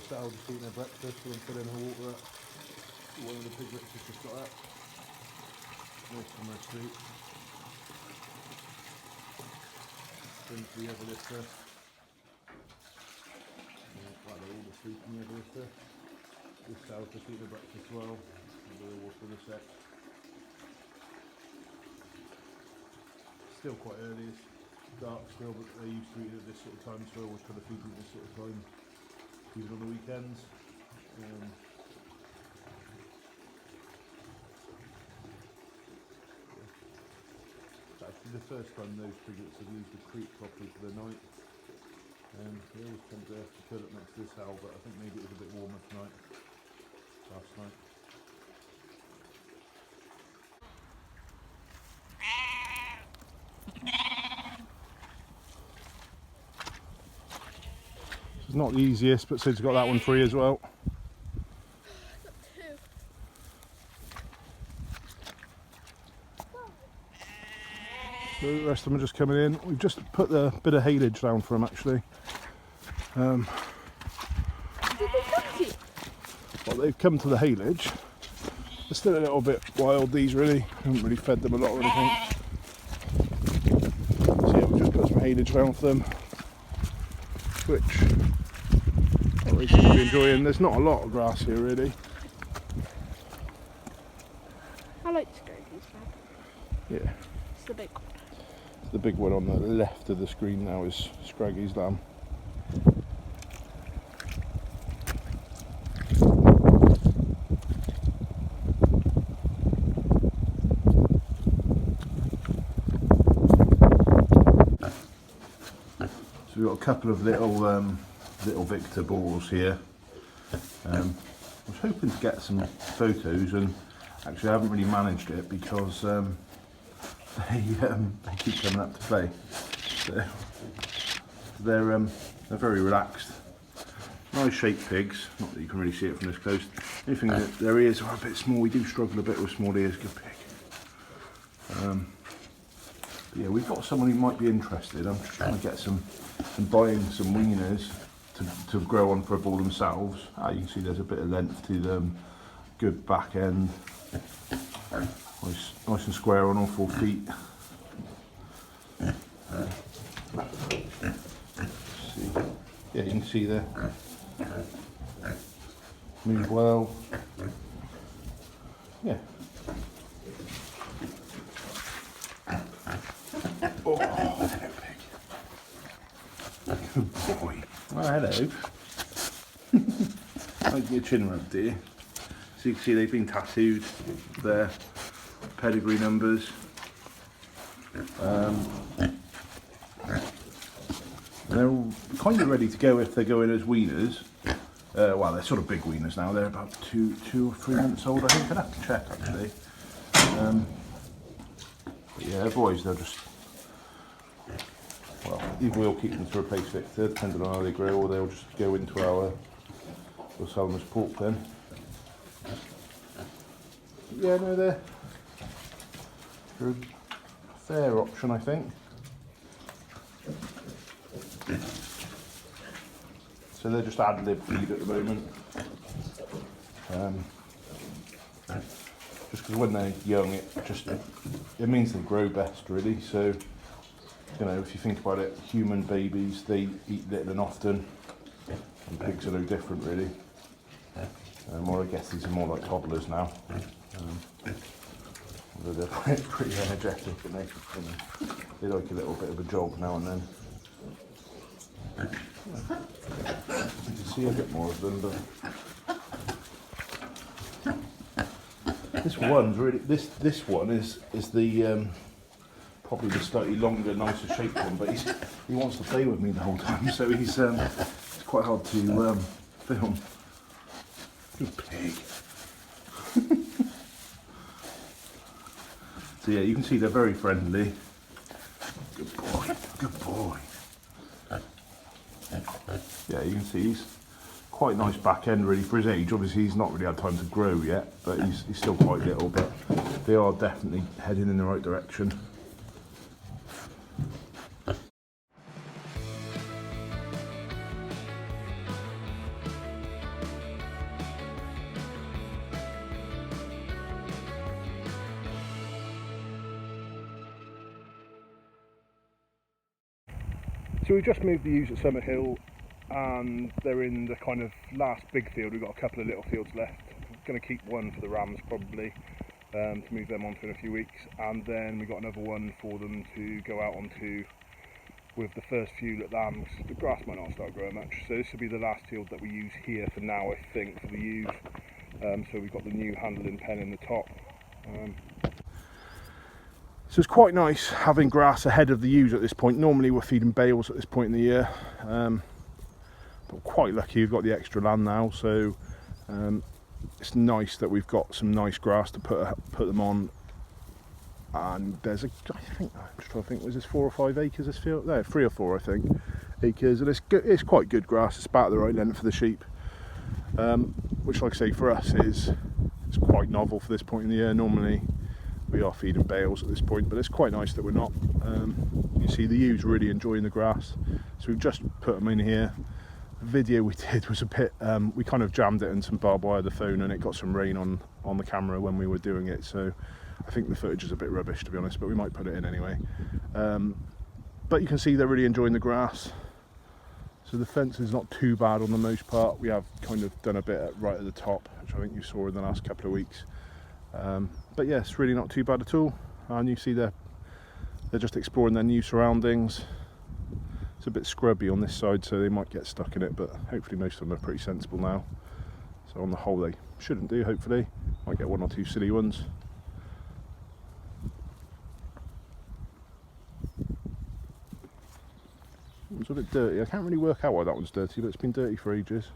sow just eating their breakfast, so I'm filling her water up. One of the piglets has just got up. Nice from her sleep. Brings the other litter. Well, they're all asleep in the other litter. This sow's just eating her breakfast as well. I'll do the water in a sec. Still quite early, it's dark still, but they used to eat at this sort of time, so I always try to feed them at this sort of time, even on the weekends. It's actually the first time those piglets have used the creek properly for the night. They always tend to curl up next to this owl, but I think maybe it was a bit warmer tonight, last night. It's not the easiest, but Sid's got that one free as well. So the rest of them are just coming in. We've just put the bit of haylage down for them actually. Well, they've come to the haylage. They're still a little bit wild, these really. Haven't really fed them a lot or anything. So yeah, we've just put some haylage down for them, which they seem to be enjoying. There's not a lot of grass here really. I like Scraggy's bag. Yeah. It's the big one. The big one on the left of the screen now is Scraggy's lamb. So we've got a couple of little Victor boars here. I was hoping to get some photos, and actually I haven't really managed it because they keep coming up to play. So they're very relaxed, nice shaped pigs. Not that you can really see it from this close. The only thing that their ears are a bit small. We do struggle a bit with small ears. Good pig. But yeah, we've got someone who might be interested. I'm just trying to get some and buying some weaners to grow on for a bull themselves. You can see there's a bit of length to them. Good back end. Nice and square on all 4 feet. See. Yeah, you can see there. Move well. Yeah. Oh, hello, pig. Good boy. Oh, hello. Like your chin rub, dear. So you can see they've been tattooed there. Pedigree numbers. They're all kind of ready to go if they're going as weaners. Well, they're sort of big weaners now. They're about 2 or 3 months old, I think. I'd have to check actually. But yeah, otherwise they'll just, well, either we'll keep them to replace Victor, depending on how they grow, or they'll just go into we'll sell them as pork then. Yeah, no, they're a fair option, I think. So they're just ad-lib feed at the moment. Just because when they're young, it means they grow best, really. So, you know, if you think about it, human babies, they eat little and often, and pigs are no different, really. Or I guess these are more like toddlers now. They're pretty energetic, and they like a little bit of a jog now and then. You can see a bit more of them, but this one's really this one is the probably the slightly longer, nicer shaped one, but he wants to play with me the whole time, so it's quite hard to film. Good pig. So yeah, you can see they're very friendly. Good boy, good boy. Yeah, you can see he's quite nice back end really for his age. Obviously he's not really had time to grow yet, but he's still quite little, but they are definitely heading in the right direction. So we just moved the ewes at Summerhill, and they're in the kind of last big field. We've got a couple of little fields left. Going to keep one for the rams probably, to move them onto in a few weeks, and then we've got another one for them to go out onto with the first few lambs. The grass might not start growing much, so this will be the last field that we use here for now, I think, for the ewes. So we've got the new handling pen in the top. So it's quite nice having grass ahead of the ewes at this point. Normally we're feeding bales at this point in the year, but quite lucky we've got the extra land now, so it's nice that we've got some nice grass to put them on. And there's I'm just trying to think, was this 4 or 5 acres this field? No, 3 or 4 I think acres, and it's quite good grass. It's about the right length for the sheep, which, like I say, for us it's quite novel for this point in the year. Normally we are feeding bales at this point, but it's quite nice that we're not. You see the ewes really enjoying the grass, so we've just put them in here. The video we did was a bit, we kind of jammed it in some barbed wire, the phone, and it got some rain on the camera when we were doing it, so I think the footage is a bit rubbish, to be honest, but we might put it in anyway. But you can see they're really enjoying the grass, so the fence is not too bad on the most part. We have kind of done a bit right at the top, which I think you saw in the last couple of weeks. But yeah, it's really not too bad at all, and you see they're just exploring their new surroundings. It's a bit scrubby on this side, so they might get stuck in it, but hopefully most of them are pretty sensible now. So on the whole they shouldn't do, hopefully. Might get 1 or 2 silly ones. It's a bit dirty. I can't really work out why that one's dirty, but it's been dirty for ages.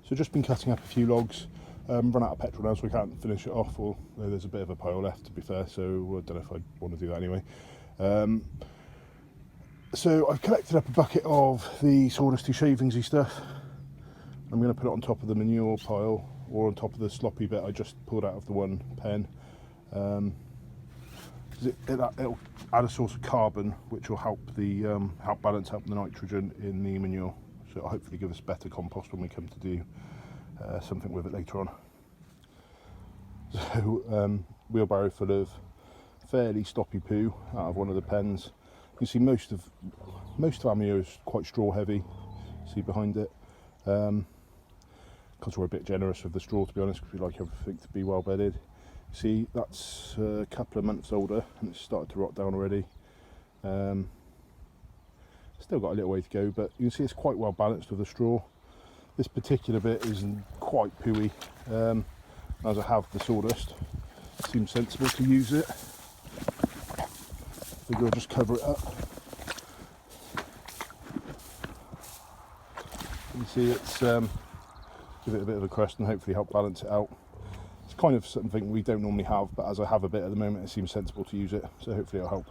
So just been cutting up a few logs. Run out of petrol now, so we can't finish it off. Or there's a bit of a pile left, to be fair, so I don't know if I want to do that anyway. So I've collected up a bucket of the sawdusty shavingsy stuff. I'm going to put it on top of the manure pile, or on top of the sloppy bit I just pulled out of the one pen. It'll add a source of carbon, which will help help balance out the nitrogen in the manure. So it'll hopefully give us better compost when we come to do something with it later on. So wheelbarrow full of fairly sloppy poo out of one of the pens. You can see most of our manure is quite straw heavy. See behind it, because we're a bit generous with the straw, to be honest, because we like everything to be well bedded. See, that's a couple of months older and it's started to rot down already. Still got a little way to go, but you can see it's quite well balanced with the straw. This particular bit is quite pooey. As I have the sawdust, it seems sensible to use it. I think I'll just cover it up. You can see it's give it a bit of a crust and hopefully help balance it out. It's kind of something we don't normally have, but as I have a bit at the moment, it seems sensible to use it, so hopefully it'll help.